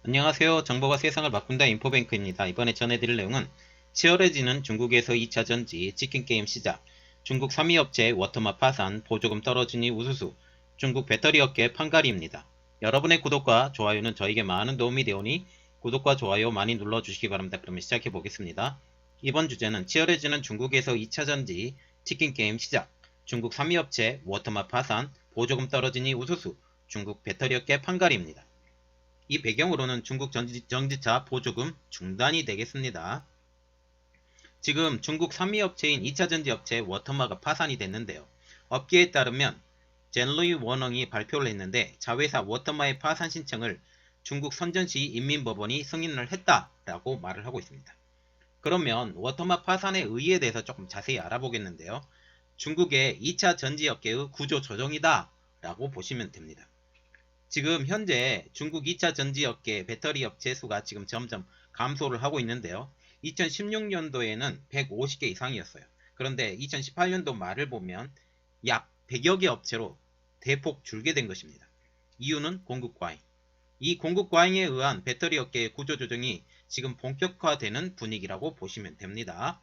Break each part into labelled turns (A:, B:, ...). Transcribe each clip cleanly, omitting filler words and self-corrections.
A: 안녕하세요. 정보가 세상을 바꾼다 인포뱅크입니다. 이번에 전해드릴 내용은 치열해지는 중국에서 2차 전지, 치킨게임 시작, 중국 3위 업체 워터마 파산, 보조금 떨어지니 우수수, 중국 배터리 업계 판가리입니다. 여러분의 구독과 좋아요는 저에게 많은 도움이 되오니 구독과 좋아요 많이 눌러주시기 바랍니다. 그러면 시작해 보겠습니다. 이번 주제는 치열해지는 중국에서 2차 전지, 치킨게임 시작, 중국 3위 업체 워터마 파산, 보조금 떨어지니 우수수, 중국 배터리 업계 판가리입니다. 이 배경으로는 중국 전기차 보조금 중단이 되겠습니다. 지금 중국 3위 업체인 2차 전지 업체 워터마가 파산이 됐는데요. 업계에 따르면 젠루이 원흥이 발표를 했는데 자회사 워터마의 파산 신청을 중국 선전시 인민법원이 승인을 했다라고 말을 하고 있습니다. 그러면 워터마 파산의 의의에 대해서 조금 자세히 알아보겠는데요. 중국의 2차 전지업계의 구조 조정이다 라고 보시면 됩니다. 지금 현재 중국 2차 전지업계 배터리 업체 수가 지금 점점 감소를 하고 있는데요. 2016년도에는 150개 이상이었어요. 그런데 2018년도 말을 보면 약 100여 개 업체로 대폭 줄게 된 것입니다. 이유는 공급 과잉. 이 공급 과잉에 의한 배터리 업계의 구조 조정이 지금 본격화되는 분위기라고 보시면 됩니다.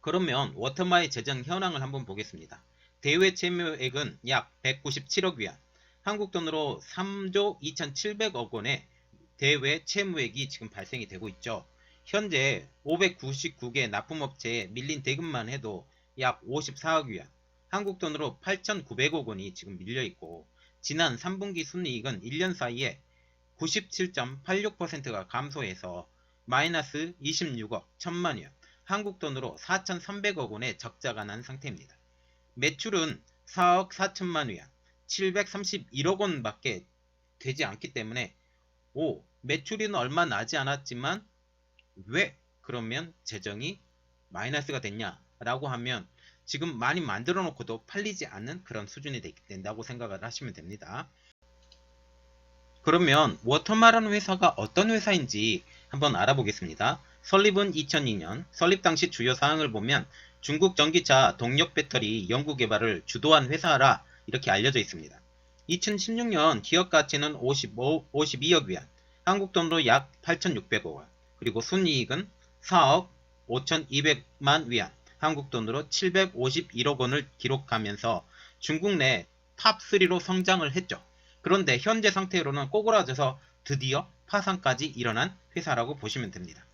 A: 그러면 워터마의 재정 현황을 한번 보겠습니다. 대외 채무액은 약 197억 위안, 한국 돈으로 3조 2,700억 원의 대외 채무액이 지금 발생이 되고 있죠. 현재 599개 납품업체에 밀린 대금만 해도 약 54억 위안, 한국 돈으로 8,900억 원이 지금 밀려있고, 지난 3분기 순이익은 1년 사이에 97.86%가 감소해서 마이너스 26억 1천만 위안, 한국 돈으로 4,300억 원의 적자가 난 상태입니다. 매출은 4억 4천만 위안, 731억 원밖에 되지 않기 때문에 매출은 얼마 나지 않았지만 왜 그러면 재정이 마이너스가 됐냐라고 하면 지금 많이 만들어 놓고도 팔리지 않는 그런 수준이 된다고 생각을 하시면 됩니다. 그러면 워터마라는 회사가 어떤 회사인지 한번 알아보겠습니다. 설립은 2002년, 설립 당시 주요 사항을 보면 중국 전기차 동력 배터리 연구 개발을 주도한 회사라 이렇게 알려져 있습니다. 2016년 기업 가치는 52억 위안, 한국 돈으로 약 8,600억 원, 그리고 순이익은 4억 5,200만 위안, 한국 돈으로 751억 원을 기록하면서 중국 내 탑3로 성장을 했죠. 그런데 현재 상태로는 꼬그라져서 드디어 파산까지 일어난 회사라고 보시면 됩니다.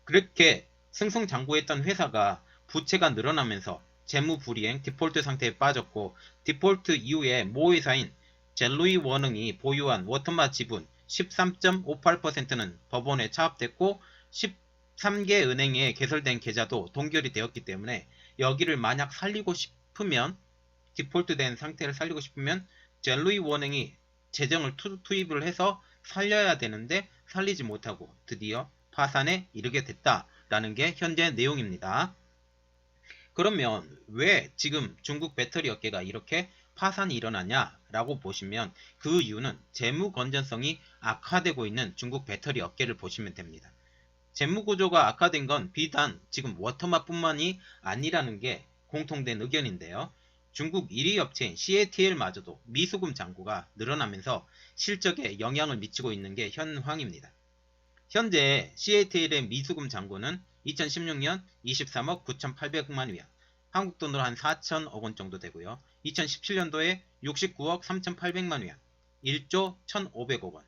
A: 그렇게 승승장구했던 회사가 부채가 늘어나면서 재무불이행 디폴트 상태에 빠졌고, 디폴트 이후에 모회사인 젤루이 원흥이 보유한 워터마 지분 13.58%는 법원에 차압됐고 13개 은행에 개설된 계좌도 동결이 되었기 때문에 여기를 만약 살리고 싶으면, 디폴트된 상태를 살리고 싶으면 젤루이 원흥이 재정을 투입을 해서 살려야 되는데 살리지 못하고 드디어 파산에 이르게 됐다라는 게 현재 내용입니다. 그러면 왜 지금 중국 배터리 업계가 이렇게 파산이 일어나냐라고 보시면 그 이유는 재무 건전성이 악화되고 있는 중국 배터리 업계를 보시면 됩니다. 재무 구조가 악화된 건 비단 지금 워터마뿐만이 아니라는 게 공통된 의견인데요. 중국 1위 업체인 CATL마저도 미수금 잔고가 늘어나면서 실적에 영향을 미치고 있는 게 현황입니다. 현재 CATL의 미수금 잔고는 2016년 23억 9,800만 위안, 한국 돈으로 한 4천억 원 정도 되고요. 2017년도에 69억 3,800만 위안, 1조 1,500억 원.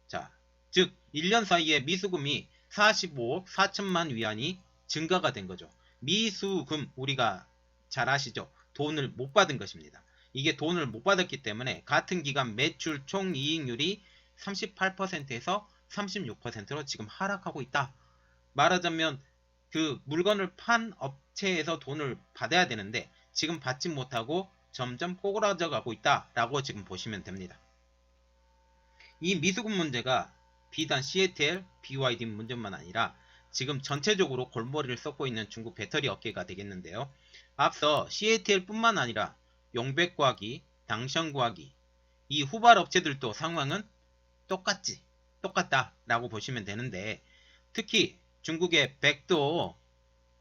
A: 자, 즉 1년 사이에 미수금이 45억 4천만 위안이 증가가 된 거죠. 미수금 우리가 잘 아시죠? 돈을 못 받은 것입니다. 이게 돈을 못 받았기 때문에 같은 기간 매출 총이익률이 38%에서 36%로 지금 하락하고 있다. 말하자면 그 물건을 판 업체에서 돈을 받아야 되는데 지금 받지 못하고 점점 꼬그라져 가고 있다라고 지금 보시면 됩니다. 이 미수금 문제가 비단 CATL, BYD 문제만 아니라 지금 전체적으로 골머리를 썩고 있는 중국 배터리 업계가 되겠는데요. 앞서 CATL 뿐만 아니라 용백과기, 당션과기, 이 후발 업체들도 상황은 똑같다라고 보시면 되는데, 특히 중국의 백도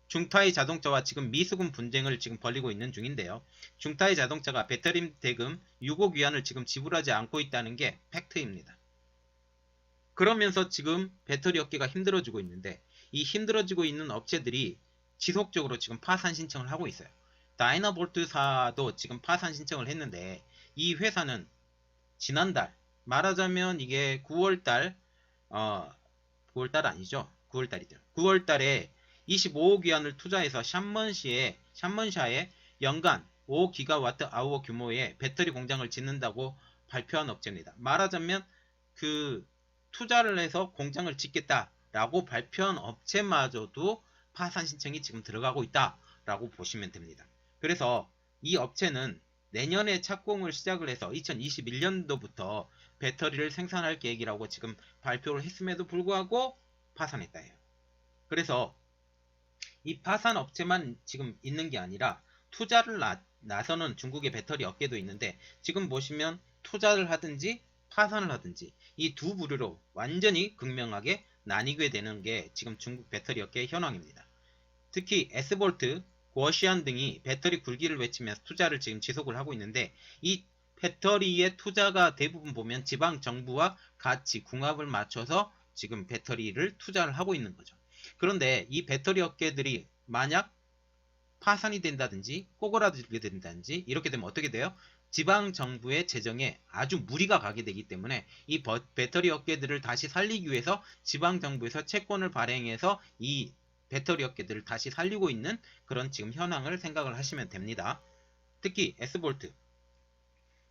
A: 중타이 자동차와 지금 미수금 분쟁을 지금 벌이고 있는 중인데요. 중타이 자동차가 배터리 대금 6억 위안을 지금 지불하지 않고 있다는 게 팩트입니다. 그러면서 지금 배터리 업계가 힘들어지고 있는데 이 힘들어지고 있는 업체들이 지속적으로 지금 파산 신청을 하고 있어요. 다이나볼트사도 지금 파산 신청을 했는데 이 회사는 지난달 말하자면 이게 9월달 9월달 아니죠? 9월달이죠. 9월달에 25억 위안을 투자해서 샴먼샤에 연간 5기가와트 아워 규모의 배터리 공장을 짓는다고 발표한 업체입니다. 말하자면 그 투자를 해서 공장을 짓겠다라고 발표한 업체마저도 파산 신청이 지금 들어가고 있다라고 보시면 됩니다. 그래서 이 업체는 내년에 착공을 시작을 해서 2021년도부터 배터리를 생산할 계획이라고 지금 발표를 했음에도 불구하고 파산했다 해요. 그래서 이 파산 업체만 지금 있는 게 아니라 투자를 나서는 중국의 배터리 업계도 있는데 지금 보시면 투자를 하든지 파산을 하든지 이 두 부류로 완전히 극명하게 나뉘게 되는 게 지금 중국 배터리 업계의 현황입니다. 특히 S볼트, 고시안 등이 배터리 굴기를 외치면서 투자를 지금 지속을 하고 있는데 이 배터리의 투자가 대부분 보면 지방 정부와 같이 궁합을 맞춰서 지금 배터리를 투자를 하고 있는 거죠. 그런데 이 배터리 업계들이 만약 파산이 된다든지 꼬그라들게 된다든지 이렇게 되면 어떻게 돼요? 지방 정부의 재정에 아주 무리가 가게 되기 때문에 이 배터리 업계들을 다시 살리기 위해서 지방 정부에서 채권을 발행해서 이 배터리 업계들을 다시 살리고 있는 그런 지금 현황을 생각을 하시면 됩니다. 특히 S볼트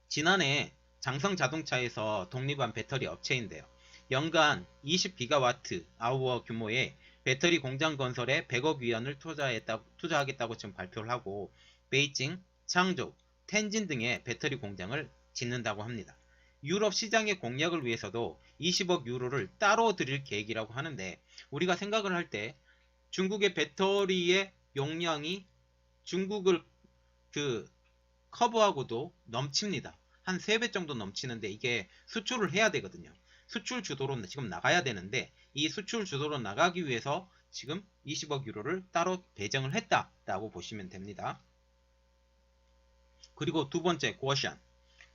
A: 지난해 장성자동차에서 독립한 배터리 업체인데요. 연간 20기가와트 아워 규모의 배터리 공장 건설에 100억 위안을 투자하겠다고 지금 발표를 하고 베이징, 창조, 텐진 등의 배터리 공장을 짓는다고 합니다. 유럽 시장의 공략을 위해서도 20억 유로를 따로 드릴 계획이라고 하는데 우리가 생각을 할 때 중국의 배터리의 용량이 중국을 커버하고도 넘칩니다. 한 3배 정도 넘치는데 이게 수출을 해야 되거든요. 수출 주도로 지금 나가야 되는데 이 수출 주도로 나가기 위해서 지금 20억 유로를 따로 배정을 했다라고 보시면 됩니다. 그리고 두 번째 고시안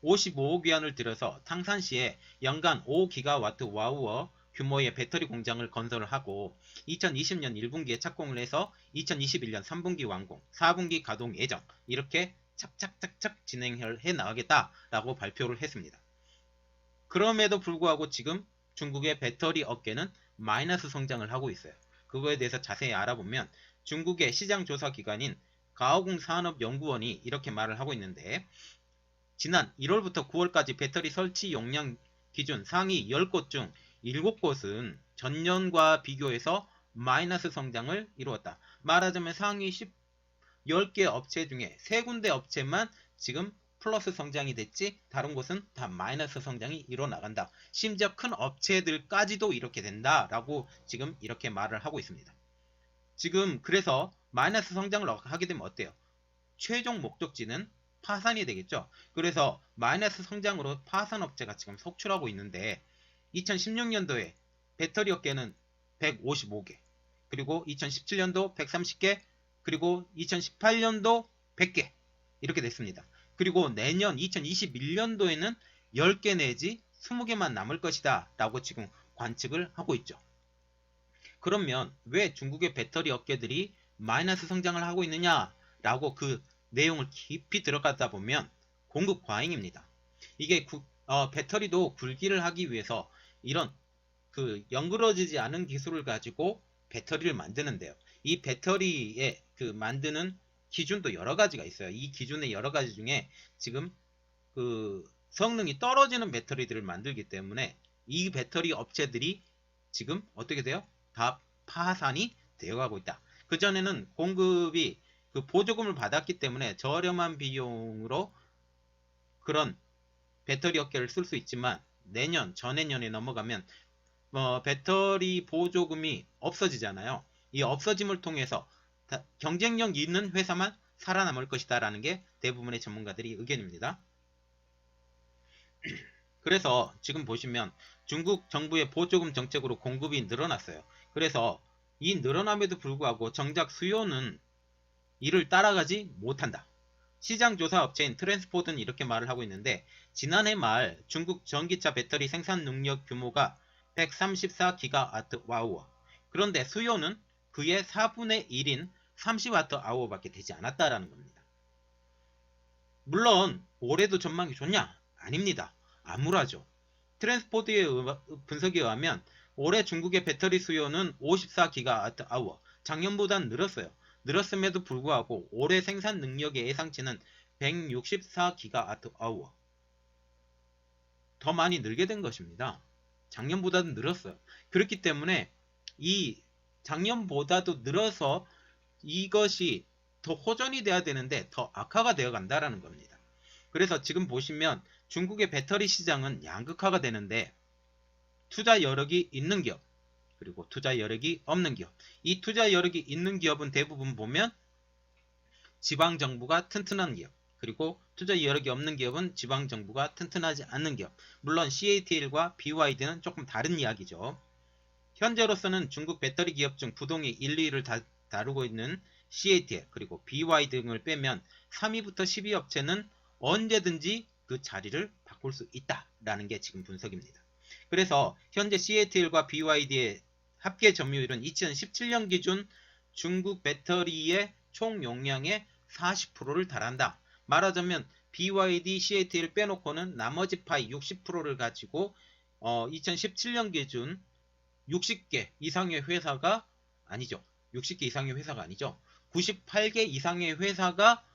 A: 55억 위안을 들여서 탕산시에 연간 5기가와트 와우어 규모의 배터리 공장을 건설을 하고 2020년 1분기에 착공을 해서 2021년 3분기 완공, 4분기 가동 예정 이렇게 착착착착 진행을 해 나가겠다라고 발표를 했습니다. 그럼에도 불구하고 지금 중국의 배터리 업계는 마이너스 성장을 하고 있어요. 그거에 대해서 자세히 알아보면 중국의 시장조사기관인 가오궁산업연구원이 이렇게 말을 하고 있는데 지난 1월부터 9월까지 배터리 설치 용량 기준 상위 10곳 중 7곳은 전년과 비교해서 마이너스 성장을 이루었다. 말하자면 상위 10개 업체 중에 3군데 업체만 지금 플러스 성장이 됐지 다른 곳은 다 마이너스 성장이 일어나간다. 심지어 큰 업체들까지도 이렇게 된다라고 지금 이렇게 말을 하고 있습니다. 지금 그래서 마이너스 성장을 하게 되면 어때요? 최종 목적지는 파산이 되겠죠. 그래서 마이너스 성장으로 파산 업체가 지금 속출하고 있는데 2016년도에 배터리 업계는 155개 그리고 2017년도 130개 그리고 2018년도 100개 이렇게 됐습니다. 그리고 내년 2021년도에는 10개 내지 20개만 남을 것이다 라고 지금 관측을 하고 있죠. 그러면 왜 중국의 배터리 업계들이 마이너스 성장을 하고 있느냐 라고 그 내용을 깊이 들어가다 보면 공급 과잉입니다. 이게 배터리도 굴기를 하기 위해서 이런 연그러지지 않은 기술을 가지고 배터리를 만드는데요. 이 배터리에 만드는 기준도 여러 가지가 있어요. 이 기준의 여러 가지 중에 지금 성능이 떨어지는 배터리들을 만들기 때문에 이 배터리 업체들이 지금 어떻게 돼요? 다 파산이 되어가고 있다. 그전에는 공급이 보조금을 받았기 때문에 저렴한 비용으로 그런 배터리 업계를 쓸 수 있지만 내년, 전해년에 넘어가면 배터리 보조금이 없어지잖아요. 이 없어짐을 통해서 경쟁력 있는 회사만 살아남을 것이다 라는 게 대부분의 전문가들의 의견입니다. 그래서 지금 보시면 중국 정부의 보조금 정책으로 공급이 늘어났어요. 그래서 이 늘어남에도 불구하고 정작 수요는 이를 따라가지 못한다. 시장조사 업체인 트랜스포드는 이렇게 말을 하고 있는데 지난해 말 중국 전기차 배터리 생산 능력 규모가 134GWh. 그런데 수요는 그의 4분의 1인 30Wh 밖에 되지 않았다라는 겁니다. 물론 올해도 전망이 좋냐? 아닙니다. 암울하죠. 트랜스포드의 분석에 의하면 올해 중국의 배터리 수요는 54GWh, 작년보다는 늘었어요. 늘었음에도 불구하고 올해 생산 능력의 예상치는 164GWh. 더 많이 늘게 된 것입니다. 작년보다도 늘었어요. 그렇기 때문에 이 작년보다도 늘어서 이것이 더 호전이 돼야 되는데 더 악화가 되어 간다라는 겁니다. 그래서 지금 보시면 중국의 배터리 시장은 양극화가 되는데 투자 여력이 있는 기업 그리고 투자 여력이 없는 기업, 이 투자 여력이 있는 기업은 대부분 보면 지방정부가 튼튼한 기업, 그리고 투자 여력이 없는 기업은 지방정부가 튼튼하지 않는 기업. 물론 CATL과 BYD는 조금 다른 이야기죠. 현재로서는 중국 배터리 기업 중 부동의 1, 2위를 다루고 있는 CATL 그리고 BYD 등을 빼면 3위부터 10위 업체는 언제든지 그 자리를 바꿀 수 있다라는 게 지금 분석입니다. 그래서 현재 CATL과 BYD의 합계 점유율은 2017년 기준 중국 배터리의 총 용량의 40%를 달한다. 말하자면 BYD, CATL 빼놓고는 나머지 파이 60%를 가지고 2017년 기준 60개 이상의 회사가 아니죠. 60개 이상의 회사가 아니죠. 98개 이상의 회사가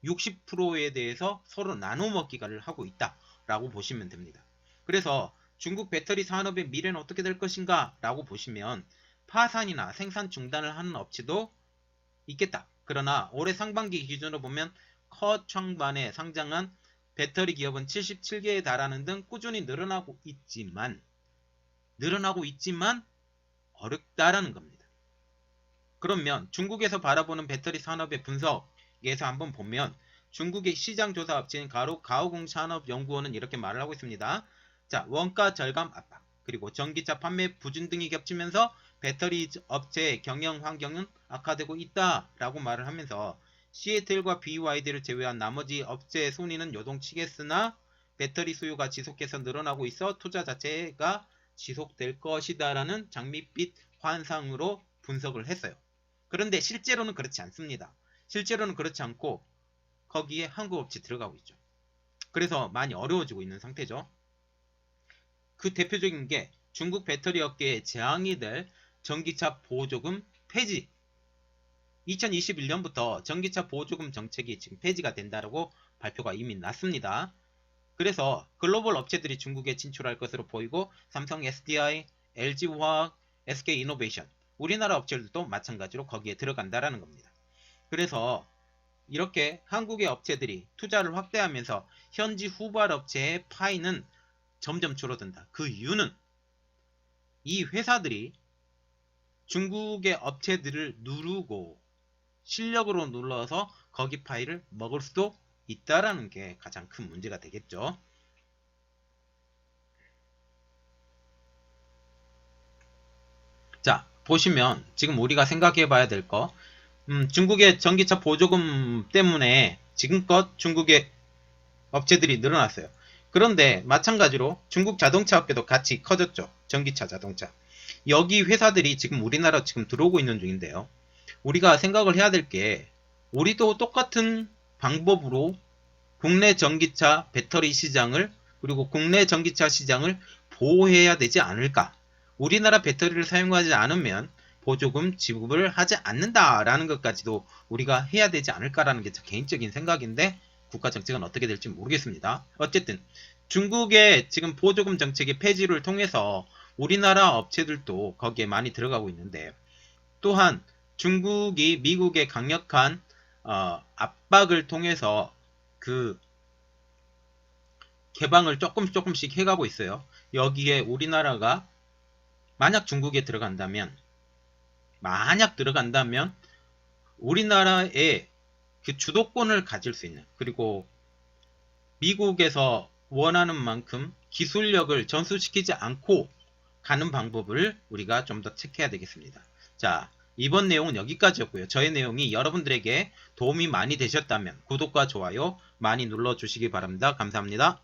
A: 60%에 대해서 서로 나눠 먹기를 하고 있다라고 보시면 됩니다. 그래서 중국 배터리 산업의 미래는 어떻게 될 것인가 라고 보시면 파산이나 생산 중단을 하는 업체도 있겠다. 그러나 올해 상반기 기준으로 보면 커창반에 상장한 배터리 기업은 77개에 달하는 등 꾸준히 늘어나고 있지만 어렵다라는 겁니다. 그러면 중국에서 바라보는 배터리 산업의 분석에서 한번 보면 중국의 시장조사 업체인 가오공산업연구원은 이렇게 말을 하고 있습니다. 자, 원가 절감 압박, 그리고 전기차 판매 부진 등이 겹치면서 배터리 업체의 경영 환경은 악화되고 있다라고 말을 하면서 CATL과 BYD를 제외한 나머지 업체의 순위는 요동치겠으나 배터리 수요가 지속해서 늘어나고 있어 투자 자체가 지속될 것이다라는 장밋빛 환상으로 분석을 했어요. 그런데 실제로는 그렇지 않습니다. 실제로는 그렇지 않고 거기에 한국 업체 들어가고 있죠. 그래서 많이 어려워지고 있는 상태죠. 그 대표적인 게 중국 배터리 업계에 재앙이 될 전기차 보조금 폐지. 2021년부터 전기차 보조금 정책이 지금 폐지가 된다고 발표가 이미 났습니다. 그래서 글로벌 업체들이 중국에 진출할 것으로 보이고 삼성 SDI, LG화학, SK이노베이션, 우리나라 업체들도 마찬가지로 거기에 들어간다라는 겁니다. 그래서 이렇게 한국의 업체들이 투자를 확대하면서 현지 후발 업체의 파이는 점점 줄어든다. 그 이유는 이 회사들이 중국의 업체들을 누르고 실력으로 눌러서 거기 파이를 먹을 수도 있다라는 게 가장 큰 문제가 되겠죠. 자, 보시면 지금 우리가 생각해 봐야 될 거, 중국의 전기차 보조금 때문에 지금껏 중국의 업체들이 늘어났어요. 그런데 마찬가지로 중국 자동차 업계도 같이 커졌죠. 전기차 자동차. 여기 회사들이 지금 우리나라 지금 들어오고 있는 중인데요. 우리가 생각을 해야 될 게 우리도 똑같은 방법으로 국내 전기차 배터리 시장을 그리고 국내 전기차 시장을 보호해야 되지 않을까. 우리나라 배터리를 사용하지 않으면 보조금 지급을 하지 않는다라는 것까지도 우리가 해야 되지 않을까라는 게 제 개인적인 생각인데 국가 정책은 어떻게 될지 모르겠습니다. 어쨌든 중국의 지금 보조금 정책의 폐지를 통해서 우리나라 업체들도 거기에 많이 들어가고 있는데, 또한 중국이 미국의 강력한 압박을 통해서 그 개방을 조금씩 해가고 있어요. 여기에 우리나라가 만약 중국에 들어간다면 우리나라의 그 주도권을 가질 수 있는, 그리고 미국에서 원하는 만큼 기술력을 전수시키지 않고 가는 방법을 우리가 좀 더 체크해야 되겠습니다. 자, 이번 내용은 여기까지였고요. 저의 내용이 여러분들에게 도움이 많이 되셨다면 구독과 좋아요 많이 눌러주시기 바랍니다. 감사합니다.